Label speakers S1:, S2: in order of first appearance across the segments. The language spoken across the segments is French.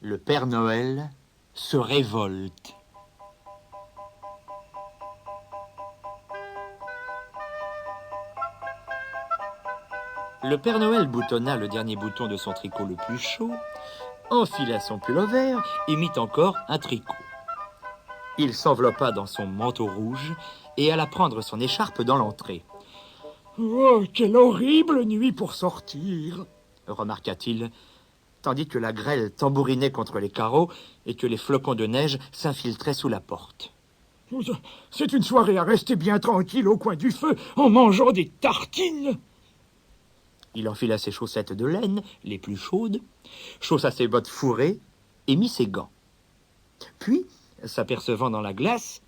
S1: Le Père Noël se révolte. Le Père Noël boutonna le dernier bouton de son tricot le plus chaud, enfila son pull-over et mit encore un tricot. Il s'enveloppa dans son manteau rouge et alla prendre son écharpe dans l'entrée.
S2: « Oh, quelle horrible nuit pour sortir !»
S1: remarqua-t-il, tandis que la grêle tambourinait contre les carreaux et que les flocons de neige s'infiltraient sous la porte.
S2: « C'est une soirée à rester bien tranquille au coin du feu en mangeant des tartines !»
S1: Il enfila ses chaussettes de laine, les plus chaudes, chaussa ses bottes fourrées et mit ses gants. Puis, s'apercevant dans la glace,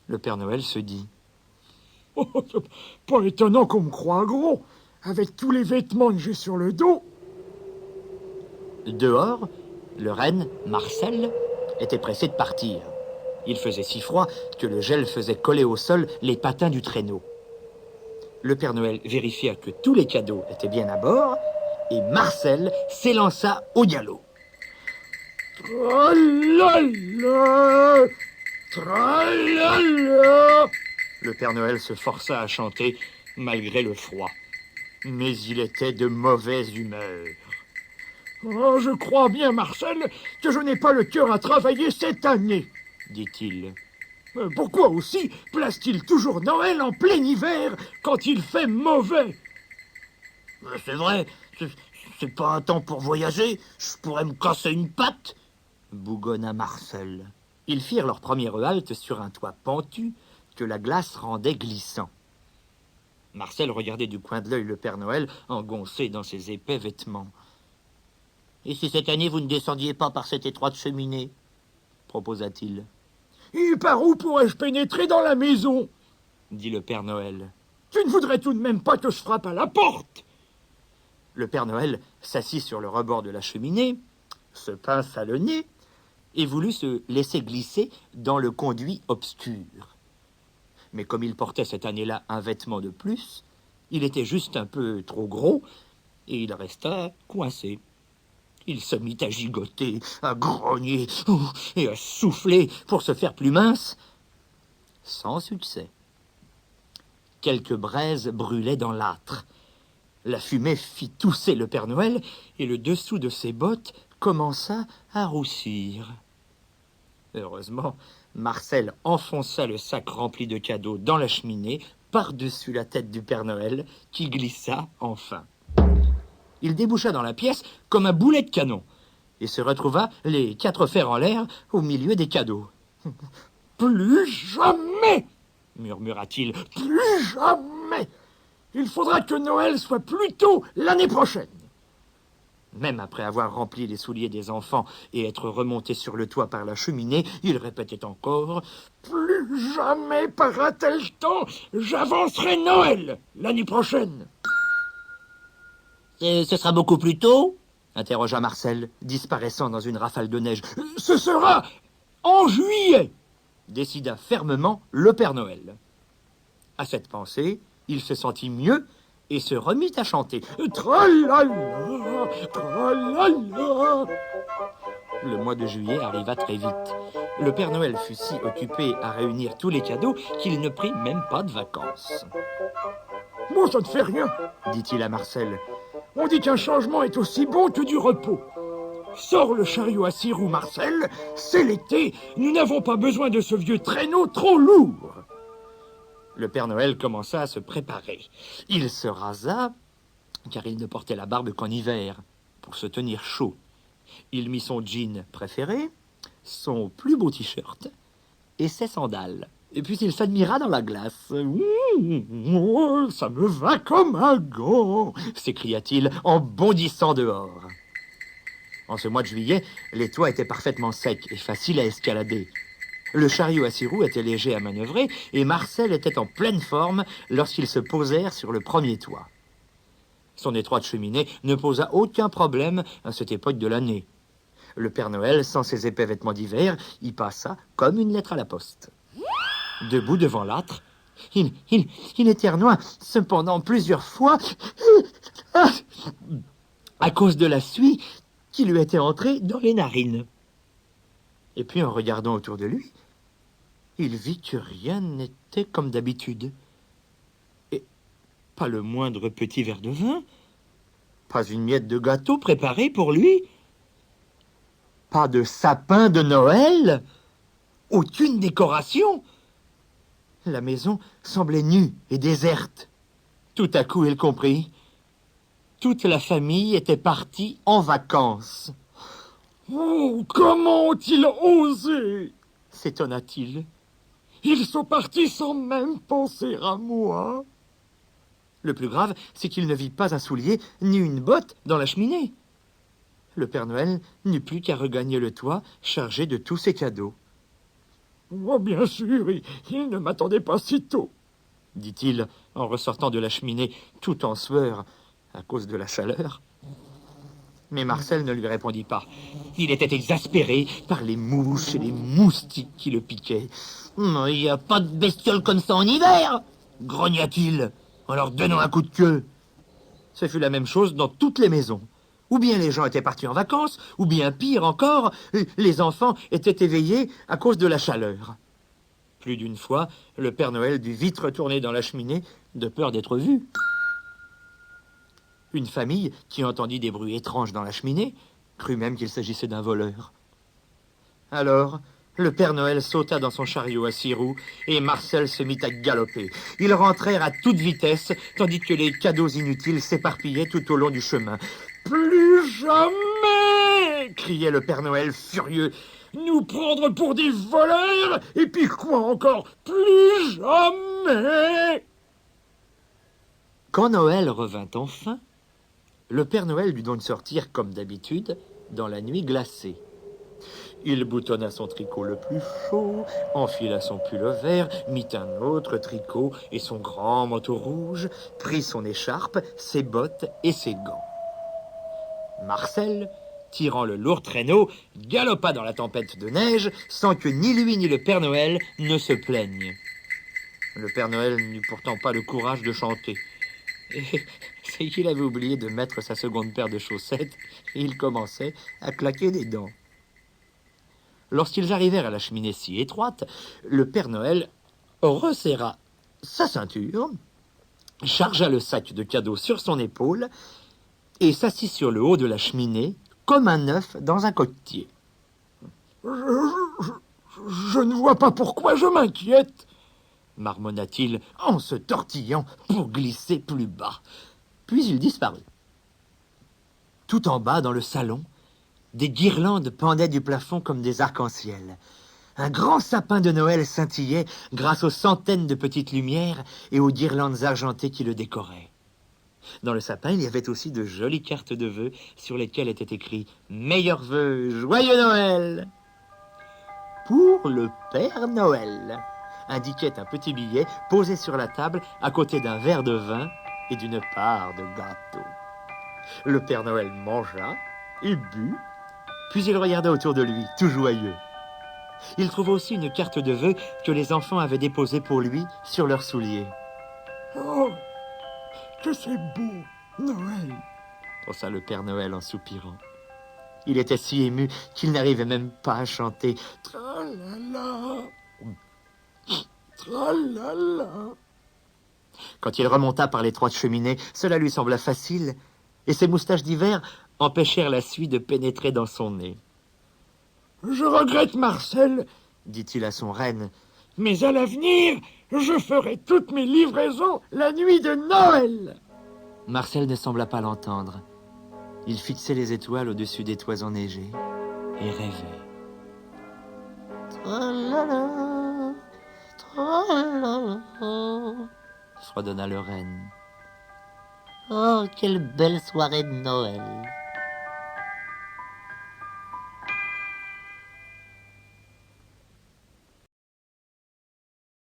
S1: le Père Noël se dit
S2: « Oh, pas étonnant qu'on me croie gros, avec tous les vêtements que j'ai sur le dos. »
S1: Dehors, le renne, Marcel, était pressé de partir. Il faisait si froid que le gel faisait coller au sol les patins du traîneau. Le Père Noël vérifia que tous les cadeaux étaient bien à bord et Marcel s'élança au galop.
S2: Tralala, tralala.
S1: Le Père Noël se força à chanter malgré le froid. Mais il était de mauvaise humeur.
S2: Oh, je crois bien, Marcel, que je n'ai pas le cœur à travailler cette année,
S1: dit-il.
S2: Pourquoi aussi place-t-il toujours Noël en plein hiver quand il fait mauvais?
S1: C'est vrai, c'est pas un temps pour voyager. Je pourrais me casser une patte, bougonna Marcel. Ils firent leur première halte sur un toit pentu que la glace rendait glissant. Marcel regardait du coin de l'œil le Père Noël engoncé dans ses épais vêtements. « Et si cette année vous ne descendiez pas par cette étroite cheminée ?» proposa-t-il.
S2: « Et par où pourrais-je pénétrer dans la maison ?»
S1: dit le Père Noël.
S2: « Tu ne voudrais tout de même pas que je frappe à la porte ?»
S1: Le Père Noël s'assit sur le rebord de la cheminée, se pinça le nez et voulut se laisser glisser dans le conduit obscur. Mais comme il portait cette année-là un vêtement de plus, il était juste un peu trop gros et il resta coincé. Il se mit à gigoter, à grogner et à souffler pour se faire plus mince, sans succès. Quelques braises brûlaient dans l'âtre. La fumée fit tousser le Père Noël et le dessous de ses bottes commença à roussir. Heureusement, Marcel enfonça le sac rempli de cadeaux dans la cheminée par-dessus la tête du Père Noël qui glissa enfin. Il déboucha dans la pièce comme un boulet de canon et se retrouva les 4 fers en l'air au milieu des cadeaux.
S2: « Plus jamais !»
S1: murmura-t-il.
S2: « Plus jamais ! Il faudra que Noël soit plus tôt l'année prochaine. »
S1: Même après avoir rempli les souliers des enfants et être remonté sur le toit par la cheminée, il répétait encore «
S2: Plus jamais par un tel temps, j'avancerai Noël l'année prochaine. »
S1: Ce sera beaucoup plus tôt ? interrogea Marcel, disparaissant dans une rafale de neige.
S2: « Ce sera en juillet !»
S1: décida fermement le Père Noël. À cette pensée, il se sentit mieux et se remit à chanter.
S2: Tralala, tralala.
S1: Le mois de juillet arriva très vite. Le Père Noël fut si occupé à réunir tous les cadeaux qu'il ne prit même pas de vacances.
S2: « Moi, ça ne fait rien,
S1: dit-il à Marcel.
S2: On dit qu'un changement est aussi bon que du repos. Sors le chariot à 6 roues, Marcel, c'est l'été, nous n'avons pas besoin de ce vieux traîneau trop lourd. »
S1: Le Père Noël commença à se préparer. Il se rasa, car il ne portait la barbe qu'en hiver, pour se tenir chaud. Il mit son jean préféré, son plus beau t-shirt et ses sandales. Et puis il s'admira dans la glace.
S2: Oh, ça me va comme un gant,
S1: s'écria-t-il en bondissant dehors. En ce mois de juillet, les toits étaient parfaitement secs et faciles à escalader. Le chariot à 6 roues était léger à manœuvrer et Marcel était en pleine forme lorsqu'ils se posèrent sur le premier toit. Son étroite cheminée ne posa aucun problème à cette époque de l'année. Le Père Noël, sans ses épais vêtements d'hiver, y passa comme une lettre à la poste. Debout devant l'âtre, il éternua cependant plusieurs fois à cause de la suie qui lui était entré dans les narines. Et puis, en regardant autour de lui, il vit que rien n'était comme d'habitude. Et pas le moindre petit verre de vin, pas une miette de gâteau préparé pour lui, pas de sapin de Noël, aucune décoration. La maison semblait nue et déserte. Tout à coup, il comprit. Toute la famille était partie en vacances.
S2: « Oh, comment ont-ils osé ?»
S1: s'étonna-t-il.
S2: « Ils sont partis sans même penser à moi. »
S1: Le plus grave, c'est qu'il ne vit pas un soulier ni une botte dans la cheminée. Le Père Noël n'eut plus qu'à regagner le toit, chargé de tous ses cadeaux.
S2: « Oh, bien sûr, ils ne m'attendaient pas si tôt. »
S1: dit-il en ressortant de la cheminée tout en sueur à cause de la chaleur. Mais Marcel ne lui répondit pas. Il était exaspéré par les mouches et les moustiques qui le piquaient. « Il n'y a pas de bestioles comme ça en hiver !» grogna-t-il en leur donnant un coup de queue. Ce fut la même chose dans toutes les maisons. Ou bien les gens étaient partis en vacances, ou bien pire encore, les enfants étaient éveillés à cause de la chaleur. Plus d'une fois, le Père Noël dut vite retourner dans la cheminée de peur d'être vu. Une famille qui entendit des bruits étranges dans la cheminée crut même qu'il s'agissait d'un voleur. Alors, le Père Noël sauta dans son chariot à 6 roues et Marcel se mit à galoper. Ils rentrèrent à toute vitesse, tandis que les cadeaux inutiles s'éparpillaient tout au long du chemin.
S2: « Plus jamais !»
S1: criait le Père Noël furieux.
S2: « Nous prendre pour des voleurs, et puis quoi encore? Plus jamais !»
S1: Quand Noël revint enfin, le Père Noël dut donc sortir comme d'habitude dans la nuit glacée. Il boutonna son tricot le plus chaud, enfila son pull vert, mit un autre tricot et son grand manteau rouge, prit son écharpe, ses bottes et ses gants. Marcel, tirant le lourd traîneau, galopa dans la tempête de neige sans que ni lui ni le Père Noël ne se plaignent. Le Père Noël n'eut pourtant pas le courage de chanter. C'est qu'il avait oublié de mettre sa seconde paire de chaussettes et il commençait à claquer des dents. Lorsqu'ils arrivèrent à la cheminée si étroite, le Père Noël resserra sa ceinture, chargea le sac de cadeaux sur son épaule et s'assit sur le haut de la cheminée comme un œuf dans un coquetier.
S2: Je ne vois pas pourquoi je m'inquiète,
S1: marmonna-t-il en se tortillant pour glisser plus bas. Puis il disparut. Tout en bas, dans le salon, des guirlandes pendaient du plafond comme des arcs-en-ciel. Un grand sapin de Noël scintillait grâce aux centaines de petites lumières et aux guirlandes argentées qui le décoraient. Dans le sapin, il y avait aussi de jolies cartes de vœux sur lesquelles était écrit « Meilleurs vœux, joyeux Noël !» Pour le Père Noël, indiquait un petit billet posé sur la table à côté d'un verre de vin et d'une part de gâteau. Le Père Noël mangea et but, puis il regarda autour de lui, tout joyeux. Il trouva aussi une carte de vœux que les enfants avaient déposée pour lui sur leurs souliers.
S2: « Oh, que c'est beau, Noël !»
S1: pensa le Père Noël en soupirant. Il était si ému qu'il n'arrivait même pas à chanter «
S2: Tra-la-la, tra-la-la !»
S1: Quand il remonta par l'étroite cheminée, cela lui sembla facile, et ses moustaches d'hiver empêchèrent la suie de pénétrer dans son nez.
S2: « Je regrette, Marcel,
S1: dit-il à son reine,
S2: mais à l'avenir, je ferai toutes mes livraisons la nuit de Noël. »
S1: Marcel ne sembla pas l'entendre. Il fixait les étoiles au-dessus des toits enneigés et rêvait. Tra-la-la, tra-la-la, fredonna le renne. Oh, quelle belle soirée de Noël!